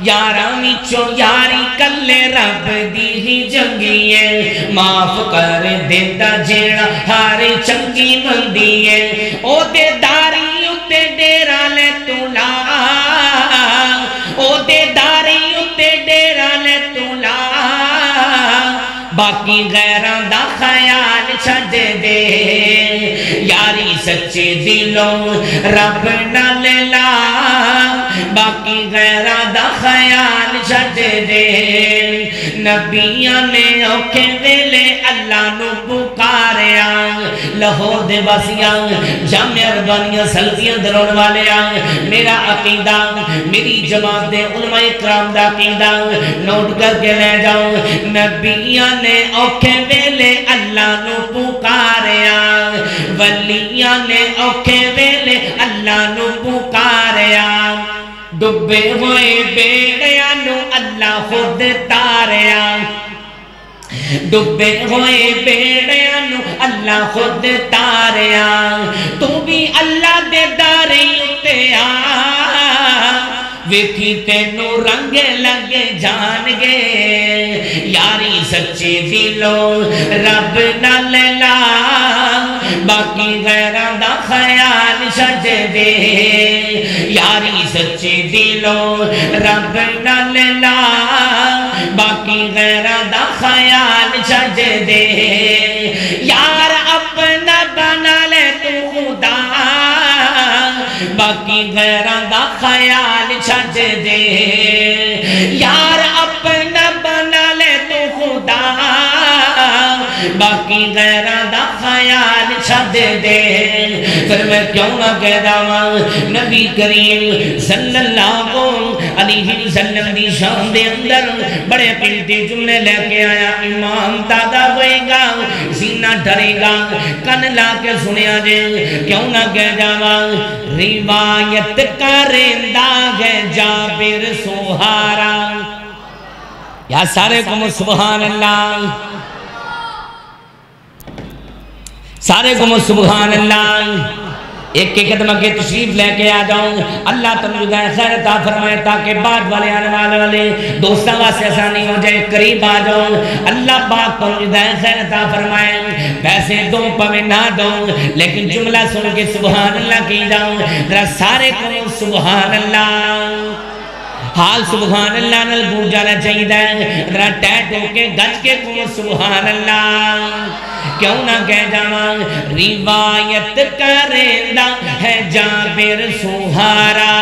یاراں وچوں یاری کلے رب دی ہی جنگی ہے معاف کر دیندا جیڑا ہر چنگی بندی ہے او دے داری اُتے ڈیرا لے تو لا او دے داری اُتے ڈیرا لے تو لا باقی غیران دا خیال چھڑ دے یاری سچے دلوں رب نہ لے لا باقی غیران دا خیال چھڑ دے نبیاں نے اوکھے ویلے اللہ نو پکاریا لاہور دے باسیاں جامعہ ربانیاں سلفیاں درون والیاں میرا عقیدہ میری جماعت دے علماء اکرام دا عقیدہ نوٹ کر کے لے جاؤ نبیاں نے اوکھے ویلے اللہ نو پکاریا ولیاں نے اوکھے ویلے اللہ نو پکاریا ڈبے ہوئے بیڑیاں نو اللہ خود تاریا ڈبے ہوئے بیڑیاں نو اللہ خود تاریا تو بھی اللہ دے داری اتے آ ویکھی تینو رنگ لگے جان گے یاری سچی دلوں رب نہ لے لا باقی غیران دا خیال چھڑ دے یاری سچی دلوں رب نہ لے لا باقی غیران دا خیال چھڑ دے یار اپنا بنا لے تو خدا باقی غیران دا خیال چھڑ دے یار اپنا بنا لے تو خدا باقی غیران دا خیال چھڑ دے پھر میں کیوں نہ کہہ داواں نبی کریم صلی اللہ علیہ وسلم دی شان دے اندر بڑے قیمتی جملے لے کے آیا ایمان تازہ ہوئے گا سینہ ڈرے گا کن لا کے سنیا جے کیوں نہ کہہ جاواں روایت کرندہ ہے جابر سہارا یا سارے کو سبحان اللہ سارے کو سبحان اللہ ایک ایک قدم کے تشریف لے کے آ جاؤں اللہ تمہیں خیر عطا فرمائے تاکہ بعد والے آنے والے دوستوں واسطے آسانی ہو جائے قریب آ جاؤں اللہ پاک تمہیں خیر عطا فرمائے پیسے دو پویں نہ دو لیکن جملہ سن کے سبحان اللہ کی جاؤں ذرا سارے کو سبحان اللہ حال سبحان اللہ نل گونج جانا چاہیے ذرا ٹیٹ ہو کے گج کے کو سبحان اللہ کیوں نہ کہہ جاواں روایت کرندہ ہے جابر سہارا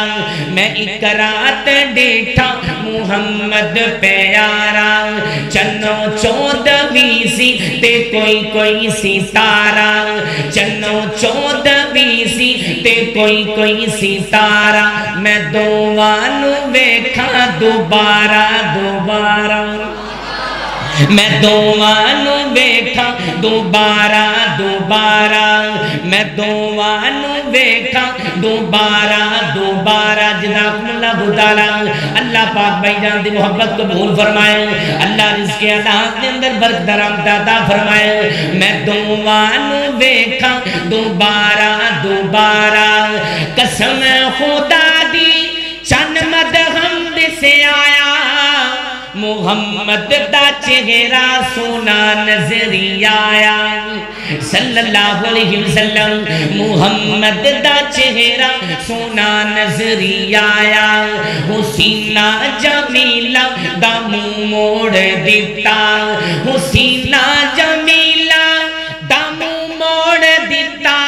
میں ایک رات ڈیٹھا محمد پیارا چنو چودویں سی تے کوئی ستارہ چنو چودویں سی تے کوئی ستارہ میں دوانو ویکھا دوبارہ میں دوانو بیٹھا دوبارہ میں دوانو بیٹھا دوبارہ جزاکم اللہ تعالیٰ اللہ پاک بھائی جان دی محبت قبول فرمائے اللہ رزق اللہ دے اندر برکت رحمت عطا فرمائے میں دوانو بیٹھا دوبارہ قسم خدا دی چند مدہم سے آیا محمد دا چہرہ سونا نظری آیا صلی اللہ علیہ وسلم محمد دا چہرہ سونا نظری آیا حسینہ جمیلہ دا منہ موڑ دیتا حسینہ جمیلہ دا منہ موڑ دیتا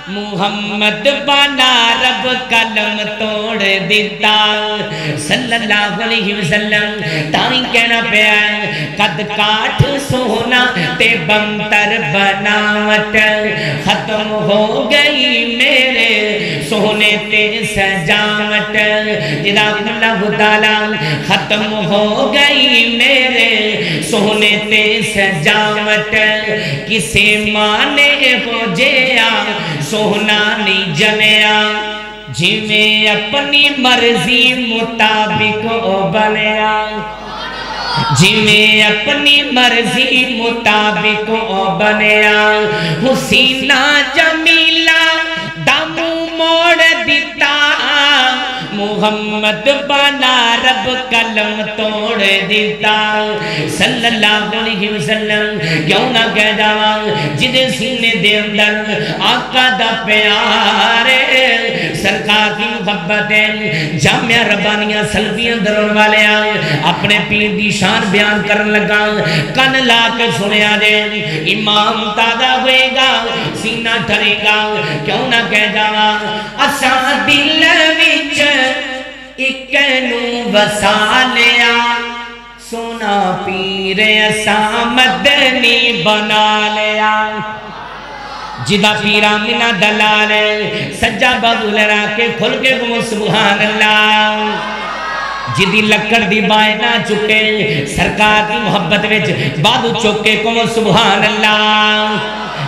محمد بنا رب کلم توڑ دیتا صلی اللہ علیہ وسلم تائیں کہنا پہ آئے قد کاٹ سونا تے بمتر بناوٹ ختم ہو گئی میرے سونے تے سجاوٹ جزاکم اللہ تعالیٰ ختم ہو گئی میرے سونے تے سجاوٹ کسے مانے ہو جیا سونا نہیں جنیا جی میں اپنی مرضی مطابق بنیا جی میں اپنی مرضی مطابق بنیا حسینہ جمیلہ دم موڑ دیتا محمد بنا رب قلم توڑ دیتا صلی اللہ علیہ وسلم کیوں نہ کہہ جاواں جدے سینے دے اندر آقا دا پیار سرکار کی محبت ہے جامعہ ربانیاں سلفیاں درون والے اپنے پیر دی شان بیان کرن لگا کن لا کے سنیا دے امام تازہ ہوئے گا سینہ ٹھرے گا کیوں نہ کہہ جاواں اساں دل وچ ایک نو وسا لیا سونا پیر اساں مدنی بنا لیا جدا پیرا منا دلال سجا بازو لرا کے کھل کے گمو سبحان اللہ جدی لکڑ دی بائے نہ چکے سرکار کی محبت وچ بازو چکے گمو سبحان اللہ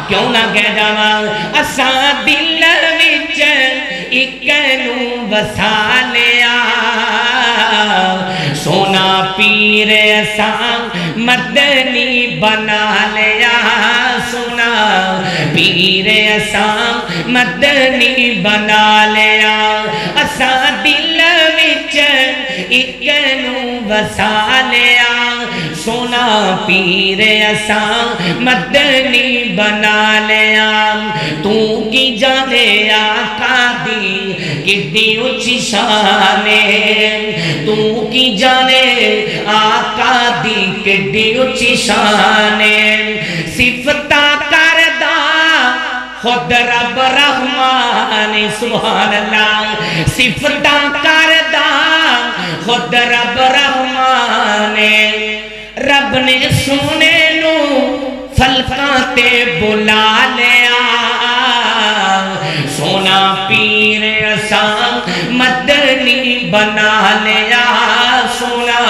کیوں نہ کہہ جاواں اساں دل وچ ایک نو وسا لیا سونا پیر اساں مدنی بنا لیا سونا پیر اساں مدنی بنا لیا اساں دل وچ ایک نو وسا لیا سونا پیر اساں مدنی بنا لیا تو کی جانے آقا دی کتنی اچھی شان تو کی جانے آقا دی کتنی اچھی شان صفتہ کردہ خود رب رحمان سبحان اللہ صفتہ کردہ خود رب رحمان رب نے سونے نو فلکاں تے بلا لیا سونا پیر اساں مدنی بنا لیا سونا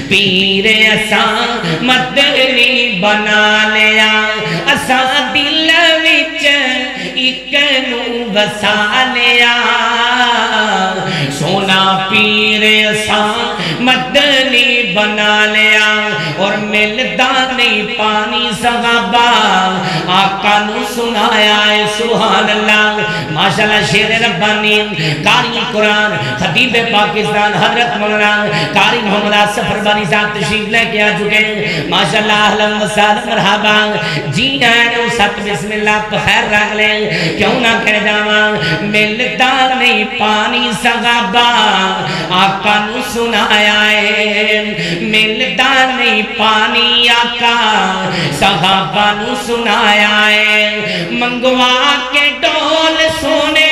پیر اساں مدنی بنا لیا اساں دل وچ ایک نو وسا لیا سونا پیر اساں مدنی بنا لیا اور ملدا نہیں پانی صحابہ آقا نو سنایا ہے سبحان اللہ ماشاءاللہ شیر ربانی قاری قرآن خطیب پاکستان حضرت مولانا قاری محمد آصف ربانی صاحب تشریف لے کے آ چکے ماشاءاللہ اہلا و سہلا مرحبا جی آئے ست بسم اللہ بخیر رکھ لیں کیوں نہ کہہ جاواں ملدا نہیں پانی صحابہ آقا نو سنایا ہے ملدا نہیں پانی آقا صحابہ نو سنایا ہے منگوا کے ڈول سونے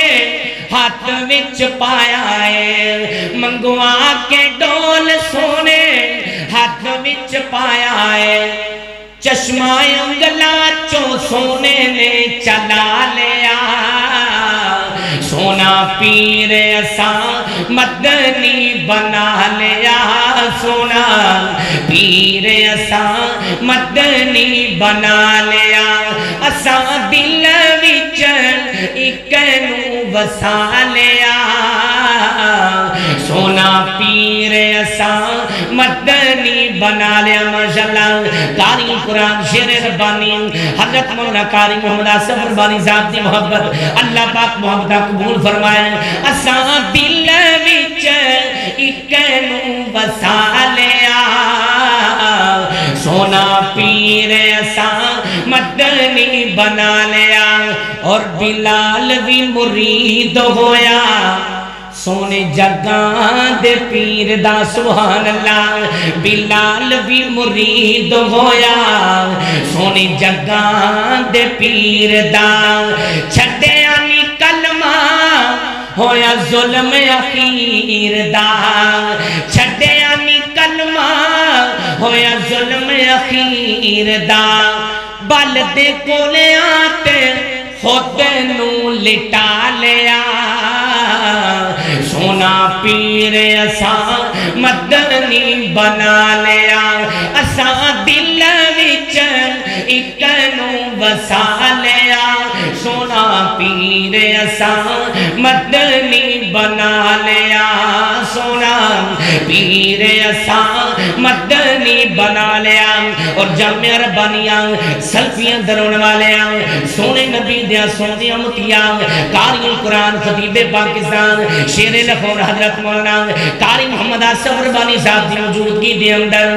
ہاتھ وچ پایا ہے منگوا کے ڈول سونے ہاتھ وچ پایا ہے چشمہ انگلا چو سونے نے چلا لیا سونا پیر اساں مدنی بنا لیا سونا پیر اساں مدنی بنا لیا اساں دل وچ ایک نو وسا لیا سونا پیر اساں مدنی بنا لیا ماشاءاللہ قاری قرآن شیر ربانی حضرت مولانا قاری محمد آصف ربانی صاحب دی محبت اللہ پاک محبت قبول فرمائے اساں دل وچ ایک نو وسا لیا سونا پیر اساں مدنی بنا لیا اور بلال بھی مرید ہویا سونے جگاں دے پیر دا سبحان اللہ بلال بھی مرید ہویا سونے جگاں دے پیر دا چھڑے آنی کلمہ ہویا ظلم اخیر دا چھڑے آنی کلمہ ہویا ظلم اخیر دا بل دے کولے آتے خود نو لٹا لیا سونا پیر اساں مدنی بنا لیا اساں دل وچ ایک نو وسا لیا سونا پیر اساں مدنی بنا لیا سونا پیر اساں مدنی بنا لیا اور جامعہ ربانیاں سلفیاں درون والیاں سونے نبی دیا سونے امتیاں قاری قرآن خطیب پاکستان شیر شیر لکھور حضرت مولانا قاری محمد آصف ربانی صاحب دی موجودگی دے اندر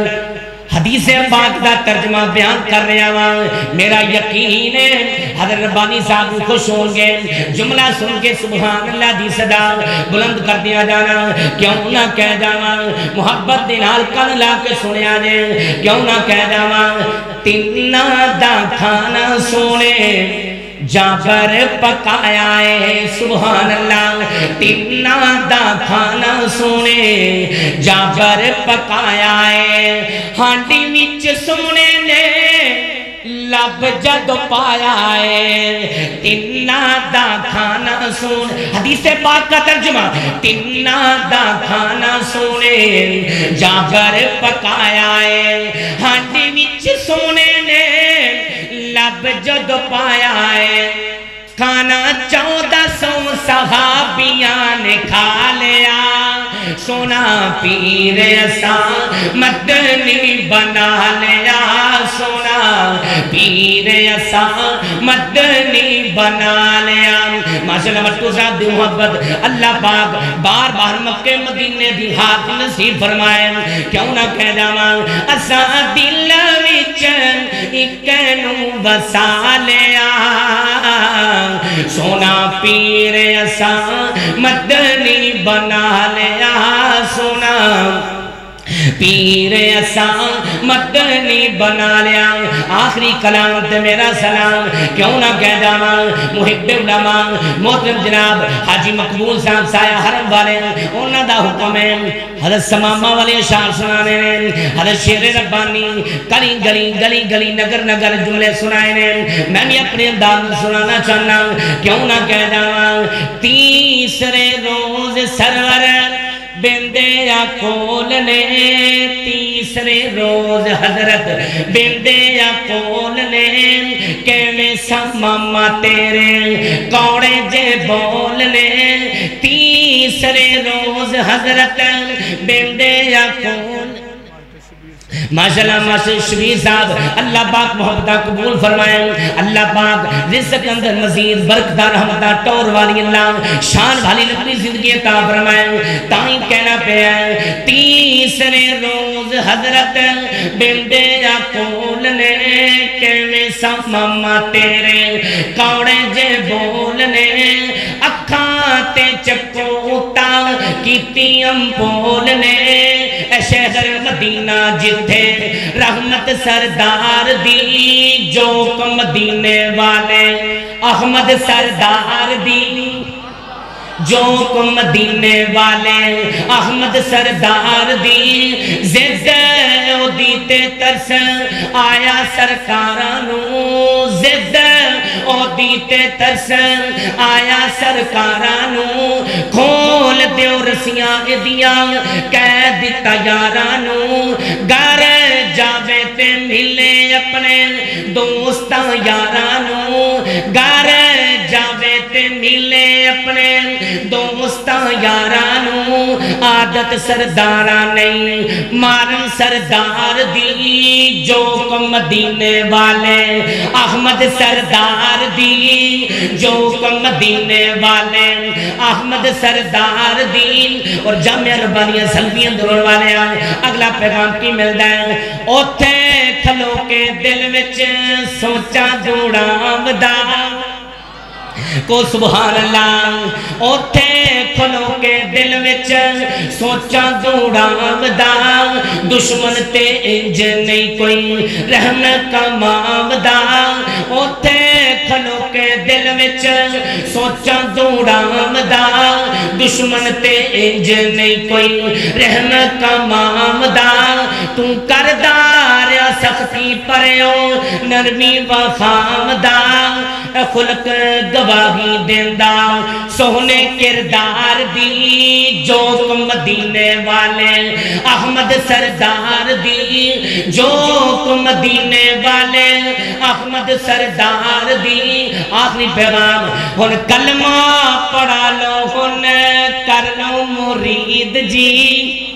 حدیث پاک دا ترجمہ بیان کر رہا ہوں. میرا یقین ہے حضرت ربانی صاحب خوش ہوں گے. جملہ سن کے سبحان اللہ دی صدا بلند کر دیا جانا. کیوں نہ کہہ جانا محبت دے نال کن لا کے سنیا جے. کیوں نہ کہہ جانا تینا دا کھانا سونے جابر پکایا ہے. سبحان اللہ. تینا دا کھانا سونے جابر پکایا ہے. ہانڈی وچ سونے نے لب جد پایا ہے. تینا دا کھانا سونے حدیث پاک کا ترجمہ تینا دا کھانا سونے جابر پکایا ہے. ہانڈی وچ سونے نے لب جد پایا ہے. کھانا 1400 صحابیاں نے کھا لیا. سونا پیر اساں مدنی بنا لیا. سونا پیر اساں مدنی بنا لیا. ماشاءاللہ مٹو صاحب دی محبت اللہ پاک بار بار مکہ مدینے دی ہاتھ نصیب فرمائے. کیوں نہ کہہ جاواں اساں دل وچ اک نو بسا لیا. سونا پیر اساں مدنی بنا لیا. سونا پیر اساں مدنی بنا لیا. آخری کلام تے میرا سلام کیوں نہ کہہ جاواں محب علماء محترم جناب حاجی مقبول صاحب سایہ حرم والے انہاں دا حکم ہے حضرت سمامہ والے اشعار سنانے نے. حضرت شیر ربانی گلی گلی گلی گلی نگر نگر جملے سنائے نے. میں بھی اپنے انداز میں سنانا چاہنا. کیوں نہ کہہ جاواں تیسرے روز سرور بندیا کول نے. تیسرے روز حضرت بندیا کول نے. کیویں سمامہ تیرے کوڑے جے بول نے. تیسرے روز حضرت بندیا کول. ماشاءاللہ ماشاءاللہ شبیر صاحب اللہ پاک محبتہ قبول فرمائیں. اللہ پاک رزق اندر مزید برکتہ رحمتہ ٹور والی اللہ شان والی اپنی زندگی عطا فرمائیں. تائیں کہنا پہ ہے تیسرے روز حضرت بندے کول نے. کیویں سمامہ تیرے کوڑے جے بول نے. اکھاں تے چکوتا کیتی امپول نے. اے شہر مدینہ جتھے رحمت سردار دی جو مدینے والے احمد سردار دی جو مدینے والے احمد سردار دی زد او دیتے ترس آیا سرکارانو. زد او دیتے ترس آیا سرکارانو. کھول دیو رسیاں ادیاں کہہ دیتا یارانو. گھر جاوے تے ملے اپنے دوستاں یارانو. گھر جاوے تے ملے اپنے دوستاں یارانو. عادت سردارہ نہیں مارن سردار دی جو مدینے والے احمد سردار دی جو مدینے والے احمد سردار دی. اور جامعہ ربانیہ سلویاں درون والے اگلا پیغام کی ملتا ہے. اوتھے کھلو کے دل وچ سوچا جوڑاں ودا کو. سبحان اللہ. اوتھے کھلو کے دل وچ سوچا جوڑاں ودا. دشمن تے انج نہیں کوئی رحم کماودا. اوتھے کھلو کے دل وچ سوچا جوڑاں ودا. دشمن تے انج نہیں کوئی رحم کماودا. تو کردار سختی پریو نرمی وفامدا. خلق گواہی دیندہ سونے کردار دی جو مدینے والے احمد سردار دی جو مدینے والے احمد سردار دی. آخری پیغام ہن کلمہ پڑھا لو ہن کر لو مرید جی.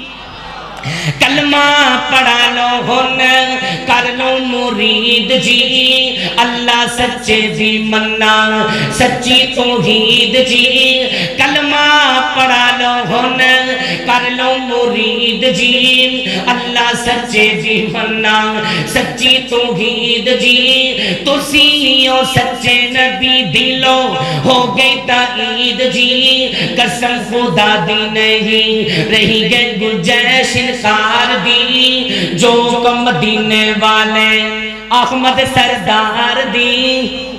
کلمہ پڑھا لو ہن کر لو مرید جی اللہ سچے دی مننا سچی توحید جی کلمہ پڑھا لو ہن کر لو مرید جی اللہ سچے دی مننا سچی توحید جی تسیوں سچے نبی دلو ہو گئی تائید جی قسم خدا دی نہیں رہی گئے گنجائش انکار دی جو کم مدینے والے احمد سردار دی